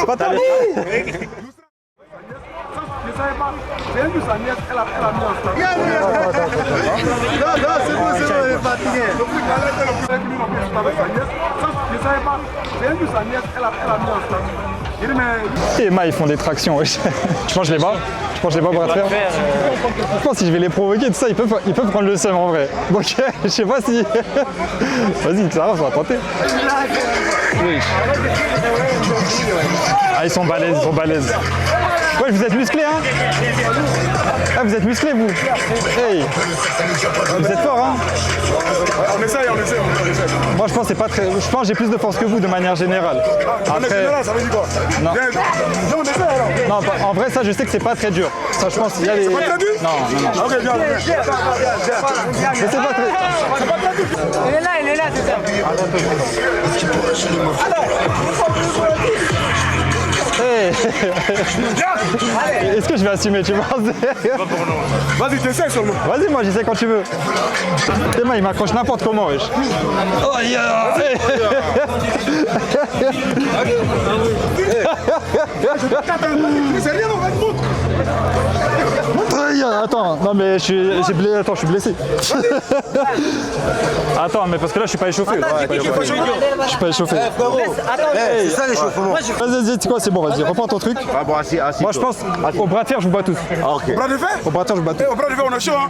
pas toi. Je savais pas. J'ai vu sa nièce, elle a mis en stand. Non, c'est bon, elle est fatiguée. Je savais pas. J'ai vu sa nièce, elle a mis en stand. J'ai dit, mais. Et ils font des tractions, wesh. Tu penses que je les bats? Je pense que je les bats bras de fer. Je pense que si je vais les provoquer, tout ça, ils peuvent prendre le seum en vrai. Donc, je sais pas si. Vas-y, ça va tenter. Oui. Ah, ils sont balèzes, Ouais, vous êtes musclés, hein? Ah, vous êtes musclés, vous? Hey! Vous êtes forts, hein? On essaye. Moi, je pense que c'est pas très. Je pense que j'ai plus de force que vous de manière générale. Après, ça veut dire quoi? Non. On essaie alors. Non, en vrai, ça, je sais que c'est pas très dur. Ça, je pense qu'il y a les. C'est pas très dur? Non. Ok, viens. Mais c'est pas très. Il est là, c'est ça. Hey. Est-ce que je vais assumer, tu penses? Vas-y, t'essayes seulement. Vas-y, moi, j'essaie quand tu veux. Tes mains, il m'accroche n'importe comment, wesh. Oh, yeah. C'est rien, on va te montrer. Attends, non mais je suis blessé. Attends, mais parce que là je suis pas échauffé. Je suis pas échauffé. C'est ça l'échauffement. Vas-y, tu quoi, c'est bon, vas-y, reprends ton truc. Ah bon, assis. Moi je pense, au bras de fer, je vous bats tous. Ah, ok. Bras de fer? Au bras de fer, je vous bats tous. Au bras de fer, on est chaud, hein.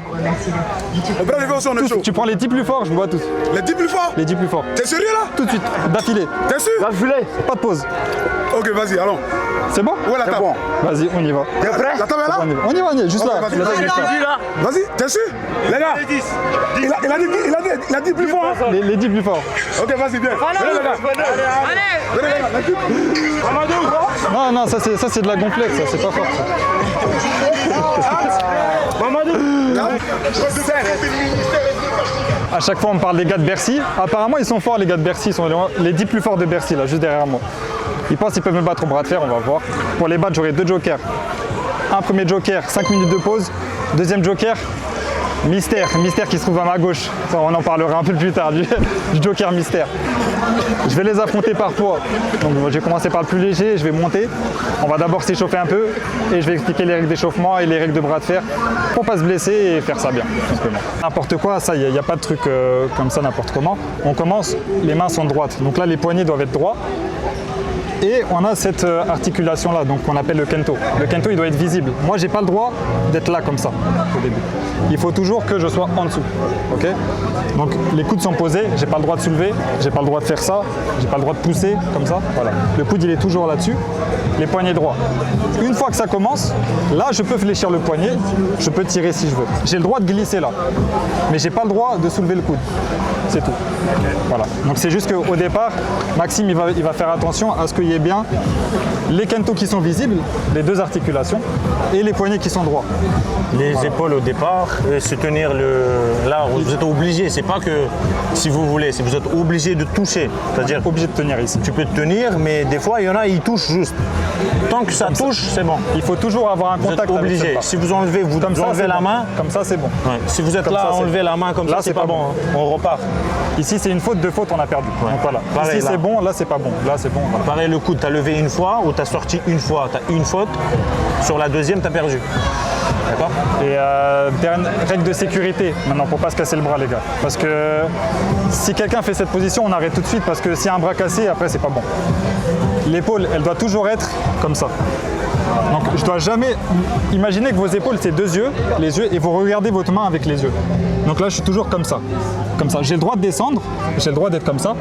Au bras de fer aussi, on est chaud. Tu prends les 10 plus forts, je vous bats tous. Les 10 plus forts? Les 10 plus forts. T'es sérieux là? Tout de suite, d'affilée. T'es sûr? D'affilée. Pas de pause. Ok, vas-y, allons. C'est bon? Où est la table? bon. Vas-y, on y va. T'es prêt? La table est là? On y va, juste là. Vas-y, La table est juste là. vas-y, t'es sûr? Les gars, il a dit plus fort, hein? Les 10 plus forts. Ok, vas-y, bien. Venez, les gars. Venez, les gars. Non, ça c'est de la gonflex, ça, c'est pas fort. À chaque fois, on me parle des gars de Bercy. Apparemment, ils sont forts, les gars de Bercy. Ils sont les 10 plus forts de Bercy, là, juste derrière moi. Ils pensent qu'ils peuvent me battre au bras de fer, on va voir. Pour les battre, j'aurai 2 jokers. Un premier joker, 5 minutes de pause. Deuxième joker, mystère qui se trouve à ma gauche. Ça, on en parlera un peu plus tard, du joker mystère. Je vais les affronter par poids. Donc je vais commencer par le plus léger, je vais monter. On va d'abord s'échauffer un peu et je vais expliquer les règles d'échauffement et les règles de bras de fer pour pas se blesser et faire ça bien, tout simplement. N'importe quoi, ça, il n'y a pas de truc comme ça n'importe comment. On commence, les mains sont droites. Donc là, les poignets doivent être droits. Et on a cette articulation là, donc qu'on appelle le kento. Le kento, il doit être visible. Moi, j'ai pas le droit d'être là comme ça au début. Il faut toujours que je sois en dessous. Ok? Donc les coudes sont posés, j'ai pas le droit de soulever, j'ai pas le droit de faire ça, j'ai pas le droit de pousser comme ça. Voilà. Le coude, il est toujours là-dessus. Les poignets droits. Une fois que ça commence, là, je peux fléchir le poignet, je peux tirer si je veux. J'ai le droit de glisser là, mais j'ai pas le droit de soulever le coude. C'est tout. Voilà. Donc c'est juste qu'au départ, Maxime, il va faire attention à ce qu'il y ait bien les kento qui sont visibles, les 2 articulations, et les poignets qui sont droits. Les épaules au départ, se tenir là, vous êtes obligé, c'est pas que si vous voulez, c'est vous êtes obligé de toucher. C'est-à-dire, Obligé de tenir ici. tu peux te tenir, mais des fois, il y en a, ils touchent juste. Tant que ça touche, c'est bon. Il faut toujours avoir un Vous êtes contact avec cette obligé. partie. Si vous enlevez, vous Comme ça, enlevez c'est la bon. main. Comme ça, c'est bon. Ouais. Si vous êtes Comme là, ça, c'est enlevez la main comme Là, ça, c'est pas bon. Hein. On repart. Ici, c'est une faute, 2 fautes, on a perdu. Donc voilà. Pareil, Ici, là. c'est bon, là, c'est pas bon. Là, c'est bon. Voilà. Pareil, le coude, tu as levé une fois ou tu as sorti une fois, tu as une faute. Sur la deuxième, tu as perdu. D'accord? Et dernière règle de sécurité, maintenant, pour pas se casser le bras, les gars. Parce que si quelqu'un fait cette position, on arrête tout de suite parce que s'il y a un bras cassé, après, c'est pas bon. L'épaule, elle doit toujours être comme ça. Donc je dois jamais imaginer que vos épaules c'est 2 yeux, les yeux, et vous regardez votre main avec les yeux. Donc là je suis toujours comme ça. J'ai le droit de descendre, j'ai le droit d'être comme ça,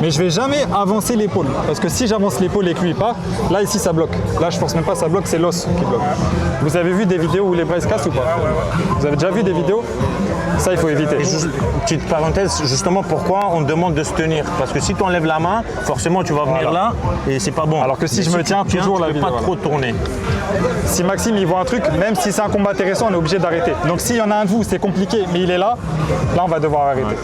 mais je vais jamais avancer l'épaule. Parce que si j'avance l'épaule et que lui part, là ici ça bloque. Là je force même pas, ça bloque, c'est l'os qui bloque. Vous avez vu des vidéos où les bras se cassent ou pas? Vous avez déjà vu des vidéos? Ça il faut éviter. Et juste, petite parenthèse, justement pourquoi on demande de se tenir. Parce que si tu enlèves la main, forcément tu vas venir là et c'est pas bon. Alors que si Mais je me tiens, tu toujours tu la peux vidéo, pas trop tourner. Si Maxime il voit un truc, même si c'est un combat intéressant, on est obligé d'arrêter. Donc s'il y en a un de vous, c'est compliqué, mais il est là on va devoir arrêter. Ouais.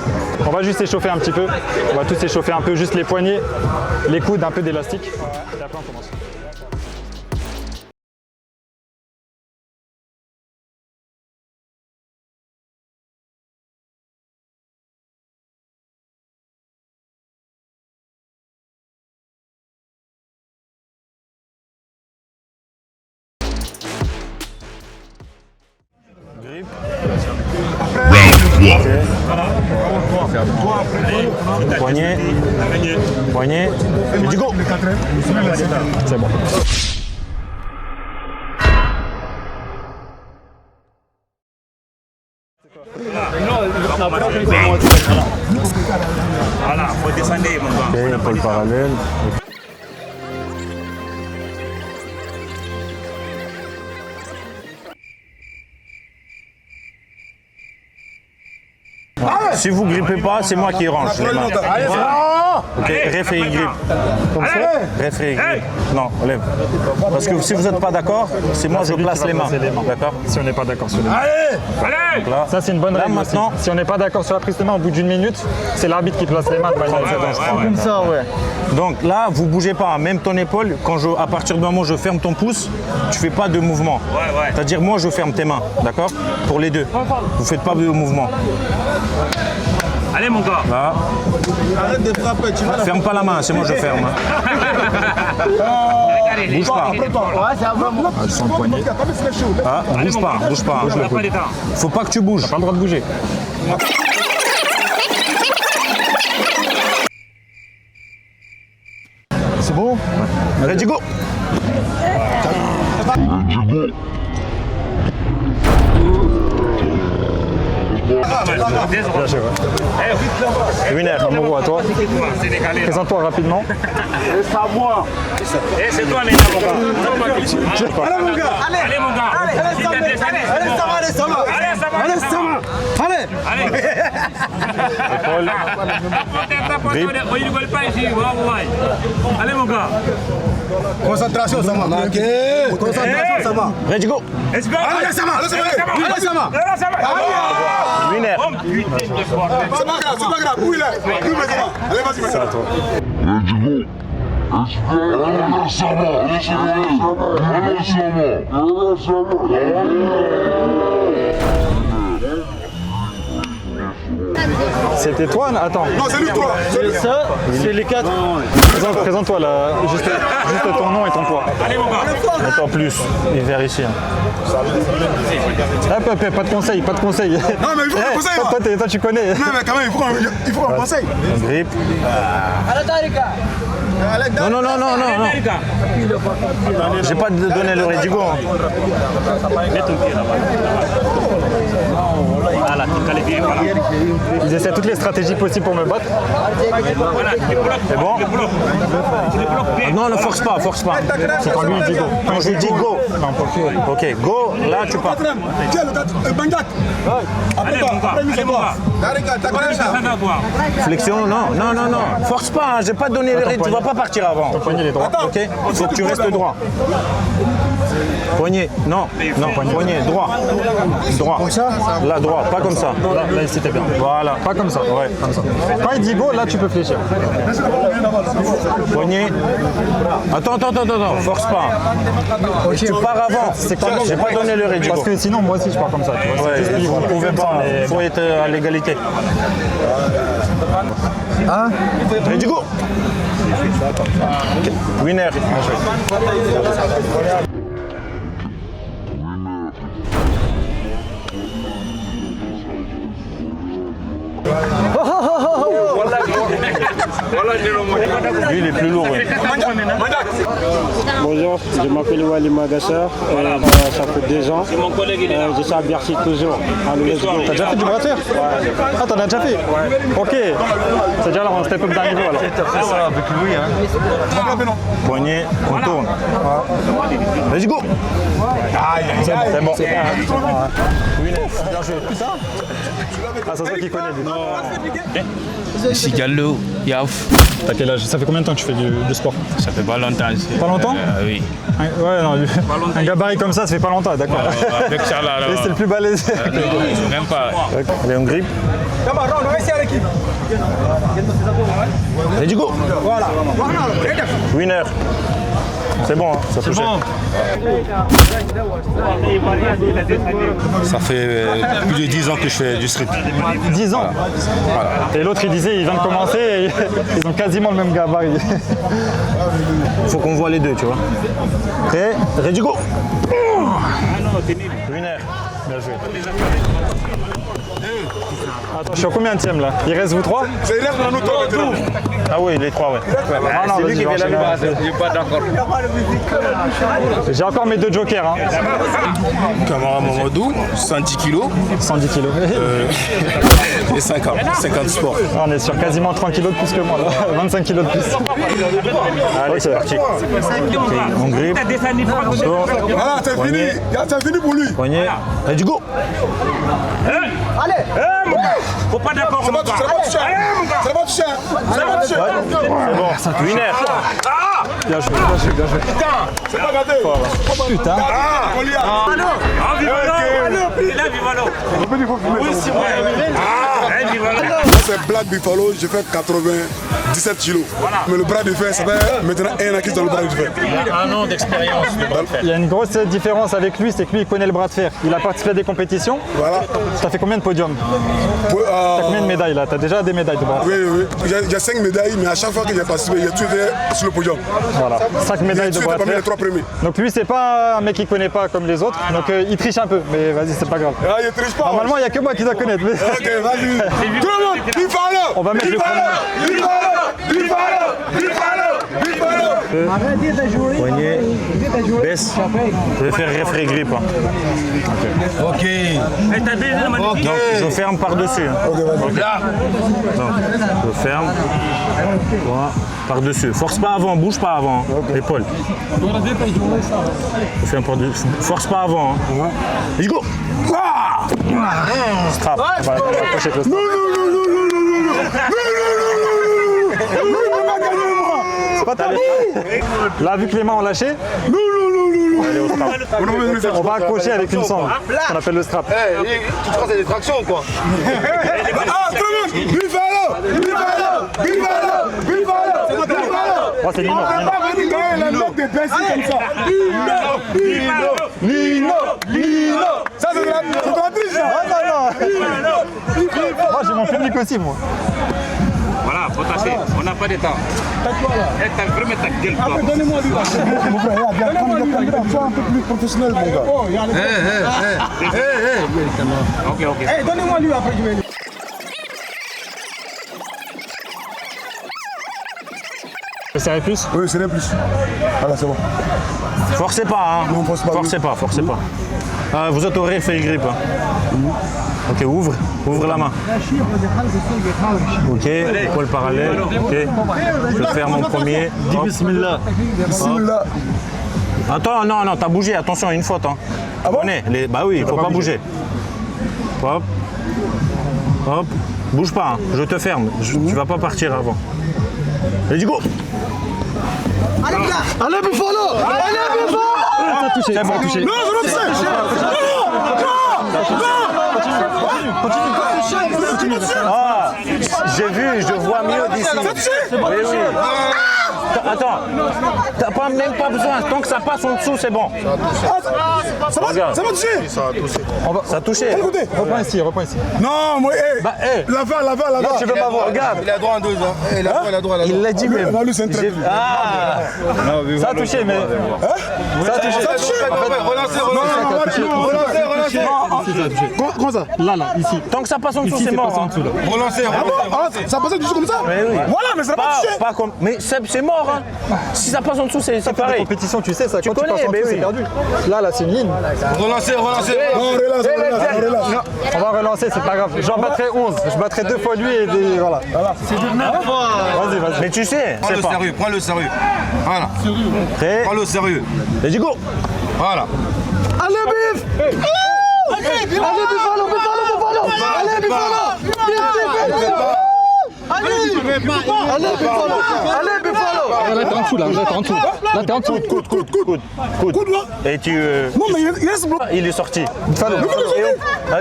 On va juste s'échauffer un petit peu. On va tous s'échauffer un peu, juste les poignets, les coudes, un peu d'élastique. Et après on commence. Poignet. Ready, go. C'est bon. Voilà, faut descendre, mon gars. Ok, épaule parallèle. Si vous grippez pas, c'est moi qui range les mains. Ok, référé grippe. Comme ça. Référé grippe. Non, lève. Parce que si vous n'êtes pas d'accord, c'est moi je place les mains. D'accord. Si on n'est pas d'accord sur les mains. Allez. Là, Ça, c'est une bonne là règle. maintenant. Aussi. Si on n'est pas d'accord sur la prise de main au bout d'une minute, c'est l'arbitre qui place les mains de manière Comme ça, ouais. Donc là, vous bougez pas, même ton épaule. À partir du moment où je ferme ton pouce, tu fais pas de mouvement. Ouais. C'est-à-dire moi je ferme tes mains, d'accord? Pour les deux. Vous faites pas de mouvement. Allez, mon gars. Là. Arrête de frapper, tu vas la Ferme pas la main, c'est moi je ferme. Bouge pas. Ouais, c'est un bon. Ah, bouge pas, bouge pas. On n'a pas les temps. Faut pas que tu bouges. Pas le droit de bouger. C'est bon? Ready, go. Winner. Mamoru, à toi. Présente-toi rapidement. Eh, c'est toi maintenant, mon gars. Allez, mon gars! Allez, mon gars. Allez, ça va! Allez! Allez. On ne rigole pas ici. Allez, mon gars. Concentration, ça va. Ok. Concentration, ça va. Ready, go. Let's go. Allez, ça va. Allez, ça va. Winner. Oh, putain de bordel. C'est pas grave. Où il est? Allez, vas-y, C'est à toi. C'était toi? Attends. Non, c'est lui, toi. Ça, c'est les quatre. Présente-toi là, juste ton nom et ton poids. Allez, mon gars. Attends plus. Il vient ici. Hop, pas de conseil. Non, mais il faut un conseil, là. Toi, tu connais. Non, mais quand même, il faut un conseil. Grippe. Non. Allez, les gars. J'ai pas donné le Ready, go. Mets ton pied là-bas. Voilà, tu calais bien, voilà. Ils essaient toutes les stratégies possibles pour me battre. Voilà, tu les bloques. C'est bon? Tu les bloques bien. Non, ne force pas. C'est quand lui il dit go. Quand je dis go. Non, pour qui? Ok, go. Là, tu pars. Tiens, le gars, Bangat. Allez, mon gars. Allez, mon gars. Descends à toi. Flexion, non. Force pas, hein. J'ai pas donné le rythme, tu vas pas partir avant. Poignet, il est droit. Ok, il faut que tu restes droit. Poignet, non, poignet, droit. Comme ça? Là, droit, pas comme ça. Là, c'était bien. Voilà. Pas comme ça. Ouais. Comme ça. Quand il dit go, là, tu peux fléchir. Poignet. Attends, force pas. Tu pars avant. J'ai pas donné le rythme. Parce que sinon, moi aussi, je pars comme ça. Tu vois. Ouais, C'est juste vous qu'ils pouvez vont pas, les- il faut être à l'égalité. Ready, go. Winner. Lui, il est plus lourd. Ouais. Bonjour, je m'appelle Wali Magassar, ça fait 2 ans. Mon collègue, il est là. Je suis à Bercy toujours. Allez, let's go. T'as déjà fait du bras de fer? Ah, t'en as déjà fait? Ok. C'est déjà là, on step up d'un niveau alors. Poignet, on tourne. Let's go. C'est bon. Ah, c'est ça qu'il connaît. lui. Sigalo, Yaf. T'as quel âge? Ça fait combien de temps que tu fais du sport? Ça fait pas longtemps. Pas longtemps? Oui. Ouais, non, un gabarit comme ça fait pas longtemps, d'accord. Avec ça là. Et c'est le plus balèze. Même pas. Allez, on grippe. Let's go. Winner. C'est bon, hein, ça touche. Ça fait plus de 10 ans que je fais du street. 10 ans. Et l'autre, il disait, il vient de commencer et ils ont quasiment le même gabarit. Faut qu'on voit les deux, tu vois. Prêt? Ready, go. Winner. Bien joué. Attends, je suis au combien de là? Il reste vous trois? C'est l'air de la note. Ah oui, les trois, ouais. Ah non, c'est lui vas-y, qui vient enchaîne. là. Je suis pas d'accord. J'ai encore mes 2 jokers, hein. Camara Mamadou, 110 kilos 110 kilos. et 50 sports. On est sur quasiment 30 kilos de plus que moi, là. 25 kilos de plus. Allez, c'est parti. On grippe. Encore. Voilà, c'est fini. C'est fini pour lui. Poignet. Allez, du go. Faut pas d'accord. Ça va toucher. Ça va toucher. Ça va toucher. C'est bon. Winner. Bien joué, bien joué, bien joué. C'est pas gâté. Putain. Ah, Vivalo. Il est là, Vivalo. Oui, c'est vrai. Ah, Vivalo. C'est Black Buffalo, je fais 97 kilos. Mais le bras de fer, ça fait maintenant 1 an qu'il est dans le bras de fer. Un an d'expérience. Il y a une grosse différence avec lui, c'est que lui, il connaît le bras de fer. Il a participé à des compétitions. Voilà. T'as fait combien de podiums? T'as combien de médailles là? T'as déjà des médailles de bras de fer? Oui. J'ai 5 médailles, mais à chaque fois que j'ai participé, j'ai toujours été sur le podium. Voilà, 5 médailles de J'ai bras toujours de été parmi fer. les 3 premiers. Donc lui, c'est pas un mec qui connaît pas comme les autres, donc il triche un peu, mais vas-y, c'est pas grave. Ah, il triche pas. Normalement, il n'y a que moi qui dois connaître. Mais... Ok, vas-y. Tout le monde, Buffalo. On va mettre le Poignet. Baisse. Je vais faire référé grippe. Hein. Ok. Donc, je ferme par-dessus. Hein. Donc, je ferme. Voilà. Par-dessus. Force pas avant, bouge pas avant. Hein. Épaule. Je ferme par-dessus. Force pas avant. Hein. Let's go. Strap. On va accrocher avec le strap. C'est pas ta Là, vu que les mains ont lâché, allez, au strap. On va accrocher avec une sangle, ce qu'on appelle le strap. Tu te passes des tractions ou quoi? Ah, tout le monde, Buffalo. Oh, c'est Nino. On va pas venir gagner les mecs de Bessie comme ça. Nino. Ça, c'est la triche, ça. Moi, j'ai mon public aussi, moi. Voilà, faut tâcher. On n'a pas de temps. Eh, t'as vraiment ta gueule, toi. Donnez-moi lui. Mon frère, regarde, sois un peu plus professionnel, mon gars. Ok. Donnez-moi lui, après je vais. Le serrer plus? Oui, c'est plus. Voilà, c'est bon. Forcez pas, hein. Non, force pas. Forcez pas. Vous êtes au référé grippe. Hein. Ok, ouvre la main. Ok, épaule parallèle. Ok, je vais faire mon premier. Dis bismillah. Bismillah. Attends, non, t'as bougé, attention, une faute. Hein. Ah bon? Bah oui, il faut pas bouger. Hop, bouge pas, hein. Je te ferme, tu vas pas partir avant. Let's go. Allez, Buffalo. C'est bon, touché. Non, je le sais. Ah, j'ai vu, je vois mieux d'ici. Oui. Attends, t'as même pas besoin, tant que ça passe en dessous, c'est bon. Ça va toucher. Ça a touché. Écoutez. Reprends ici. Non, moi, là-bas. Tu veux pas voir, regarde. Il a droit en 2 ans. Il a droit. Il l'a dit même. Non, lui, c'est un très. Ah, Ça a touché, mais. Ça a touché. Relancez. Comment ça? Là, ici. tant que ça passe en dessous, c'est mort. Hein. Relancez. Ça passait du tout comme ça? Oui. Voilà, mais ça n'a pas touché. Pas comme... Mais c'est mort. Hein. Si ça passe en dessous, c'est La pareil. compétition, tu sais, ça, quand tu connais, passes en mais dessous, oui. c'est perdu. Là, c'est une ligne. Relancez. Non, relaxe. On va relancer, c'est pas grave. J'en battrai 11. Je battrai 2 fois lui et des. Voilà. Vas-y. Mais tu sais, c'est pas. Prends le sérieux. Voilà. Prêt. Prends le sérieux. Let's go. Voilà. Allez, Bif. Allez, Buffalo. Allez, Buffalo. Là, t'es en dessous, là. Là, t'es en dessous. Coude. Et tu. Non, mais il reste bloqué. Il est sorti.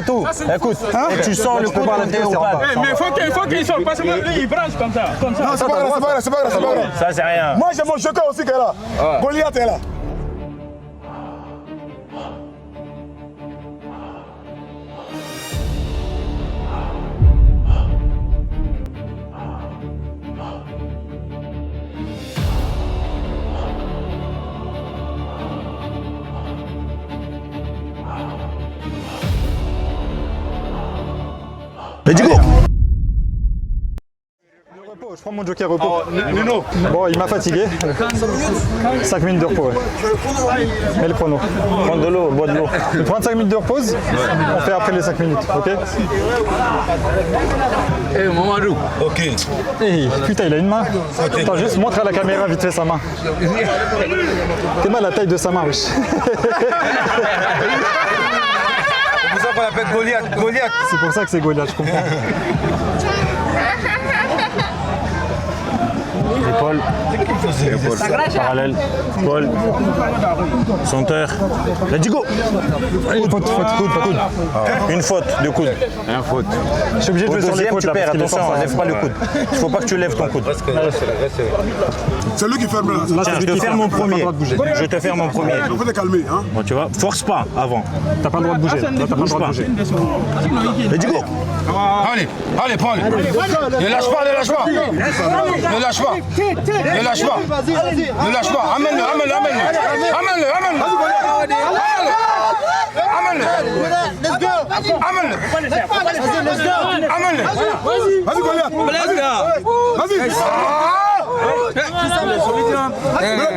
Tout. Écoute. Et tu sens le coup par l'intérieur ou pas? Mais faut qu'il sorte, parce que lui, il branche comme ça. Non, c'est pas grave. Ça, c'est rien. Moi, j'ai mon joker aussi qui est là. Goliath est là. Le repos, je prends mon joker repos. Nuno. Bon, il m'a fatigué. 5 minutes de repos, ouais. Mets le chrono. Prends de l'eau, bois de l'eau. 35 minutes de repose, on fait après les 5 minutes, ok? Eh, Mamadou. Ok. Hey, putain, il a une main. Attends, juste montre à la caméra vite fait sa main. T'es mal la taille de sa main, wesh. C'est pour ça qu'on l'appelle Goliath. Goliath. C'est pour ça que c'est Goliath, je comprends. Épaule. Parallèle. Paul. Senteur. Let's go. Faute, coude. Une faute de coude. Un faute. Je suis obligé de Au jouer sur les deuxième, côtes tu là, perds. parce qu'il est Attention, fort, ça. lève pas le coude. Il faut pas que tu lèves ton coude. C'est lui qui ferme là. Tiens, je te ferme mon premier. Je te ferme mon premier. Il faut te calmer. Hein. Bon, tu vois, force pas avant. T'as pas le droit de bouger. Là, t'as pas le droit de bouger. Let's go. Allez, allez, prends-le. Ne lâche pas, ne lâche pas. Ne lâche pas. Ne lâche pas. Ne lâche pas. Amène-le, amène-le, amène-le. Amène-le, amène-le. Amène-le. Amène-le. Amène-le. Vas-y, Goliath. Vas-y.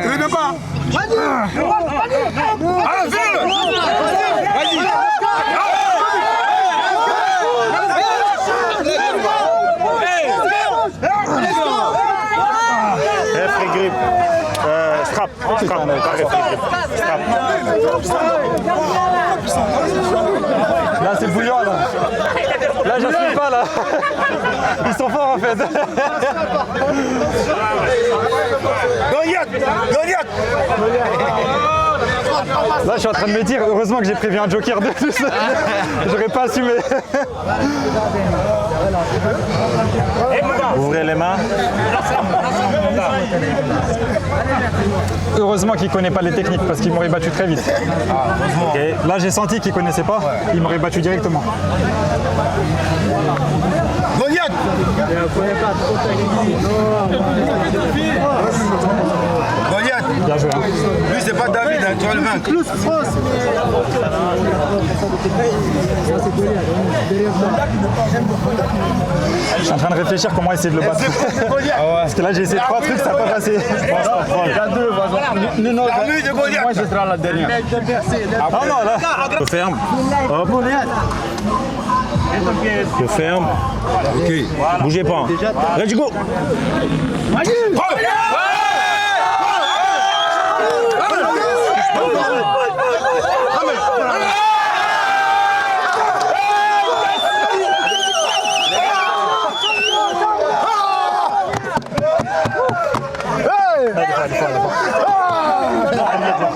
Reviens pas. Allez, fais-le. Vas-y. Refri grip. Strap. Strap. Pas refri grip. Strap. Là, c'est bouillant, là. Là, j'assume pas, là. Ils sont forts, en fait. Goliath. Goliath. Là, je suis en train de me dire, heureusement que j'ai prévu un joker de plus. J'aurais pas assumé. Ouvrez les mains. Heureusement qu'il connaît pas les techniques, parce qu'il m'aurait battu très vite. Ok. Là, j'ai senti qu'il connaissait pas. Il m'aurait battu directement. Goliath. Goliath. Bien joué. Hein. Lui, c'est pas David, hein, tu vas le vaincre. Je suis en train de réfléchir comment essayer de le battre. Parce que là, j'ai essayé 3 trucs, ça n'a pas passé. La nuit de Goliath. Moi, je serai la dernière. Ah non, là. Je ferme. Hop. Je ferme. Ok. Bougez pas. Let's go.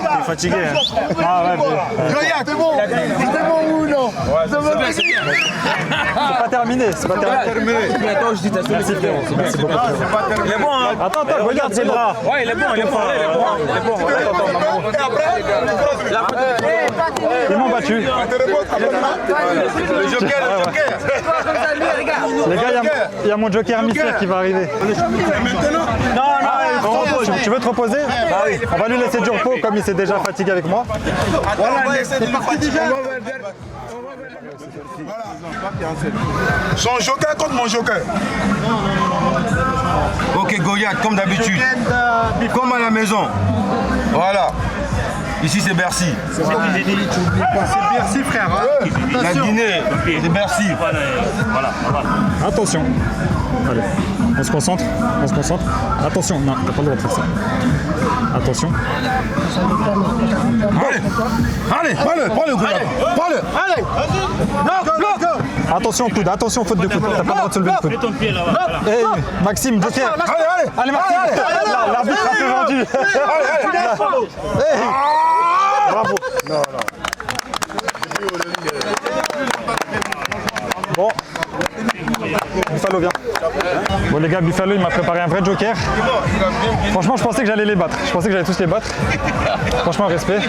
T'es fatigué, hein? Ah ouais, mais Goliath, c'est bon. C'est bon ou non? c'est pas terminé. C'est pas terminé. Merci frérot. Merci beaucoup. Il est bon, hein? Attends, regarde ses bras. Ouais, il est bon, il est bon. Ils m'ont battu. Le joker, le joker. Les gars, il y a mon joker mystère qui va arriver. Tu veux te reposer? On va lui laisser du repos comme il s'est déjà fatigué avec moi. Son joker contre mon joker. Ok, Goliath, comme d'habitude. Comme à la maison. Voilà. Ici, c'est Bercy. C'est Bercy, frère. La dîner, c'est Bercy. Attention. Allez, on se concentre. Attention, non, t'as pas le droit de faire ça. Attention. Allez, prends-le, Goliath. Prends-le. Allez. Attention au coude, attention faute de coude. T'as pas le droit de soulever le coude. Hey, Maxime, joker. Allez, Maxime. L'arbitre a peu vendu. Hey. Bravo. Bon. Buffalo, viens. Bon les gars, Buffalo il m'a préparé un vrai joker. Franchement je pensais que j'allais les battre. Je pensais que j'allais tous les battre. Franchement respect.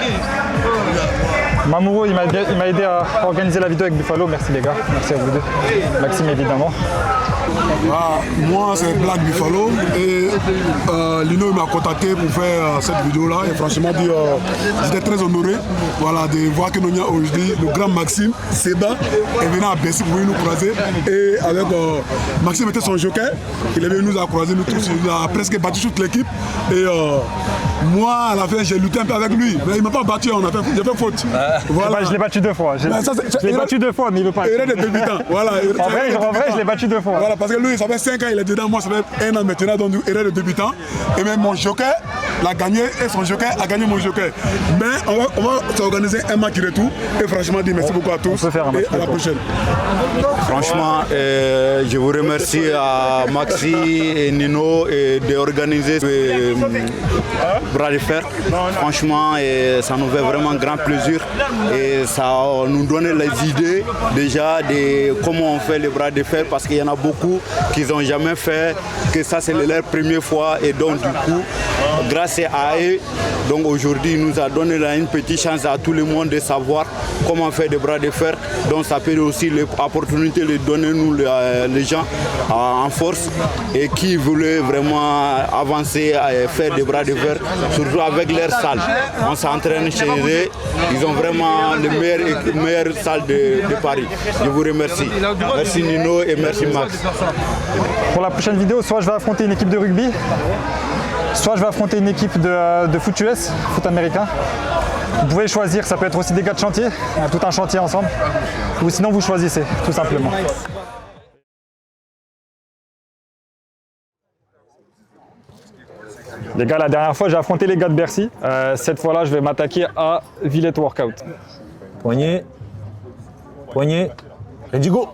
Mamouro il m'a aidé à organiser la vidéo avec Buffalo. Merci les gars. Merci à vous deux. Maxime évidemment. Moi, c'est Black Buffalo et Lino m'a contacté pour faire cette vidéo-là. Et franchement, j'étais très honoré de voir que nous avons aujourd'hui le grand Maxime Seba est venu à Bercy pour venir nous croiser. Et avec Maxime était son joker, il est venu nous croiser, nous tous, il a presque battu toute l'équipe. Et moi, à la fin, j'ai lutté un peu avec lui. Mais il ne m'a pas battu, j'ai fait faute. Voilà. Je l'ai battu 2 fois. Je l'ai battu 2 fois, mais il ne veut pas. Il est des débutants. Voilà. En vrai, je l'ai battu 2 fois. Voilà, parce que lui, ça fait 5 ans, il est dedans. Moi, ça fait 1 an maintenant, donc il est de débutant. Et même mon joker l'a gagné et son joker a gagné mon joker. Mais on va s'organiser un match retour. Et franchement, merci beaucoup à tous. Et à la prochaine. Franchement, je vous remercie à Maxi et Nino d'organiser ce bras de fer. Franchement, ça nous fait vraiment grand plaisir et ça nous donne les idées déjà de comment on fait les bras de fer parce qu'il y en a beaucoup qui n'ont jamais fait, que ça c'est leur première fois et donc du coup, grâce à eux, donc aujourd'hui il nous a donné là, une petite chance à tout le monde de savoir comment faire des bras de fer. Donc ça peut aussi l'opportunité de donner nous les gens en force et qui voulaient vraiment avancer à faire des bras de fer, surtout avec leur salle. On s'entraîne chez eux, ils ont vraiment les meilleures salles de Paris. Je vous remercie. Merci Nino et merci Max. Pour la prochaine vidéo, soit je vais affronter une équipe de rugby, soit je vais affronter une équipe de foot US, foot américain. Vous pouvez choisir, ça peut être aussi des gars de chantier, tout un chantier ensemble, ou sinon vous choisissez, tout simplement. Les gars, la dernière fois j'ai affronté les gars de Bercy. Cette fois-là, je vais m'attaquer à Villette Workout. Poignet, ready go.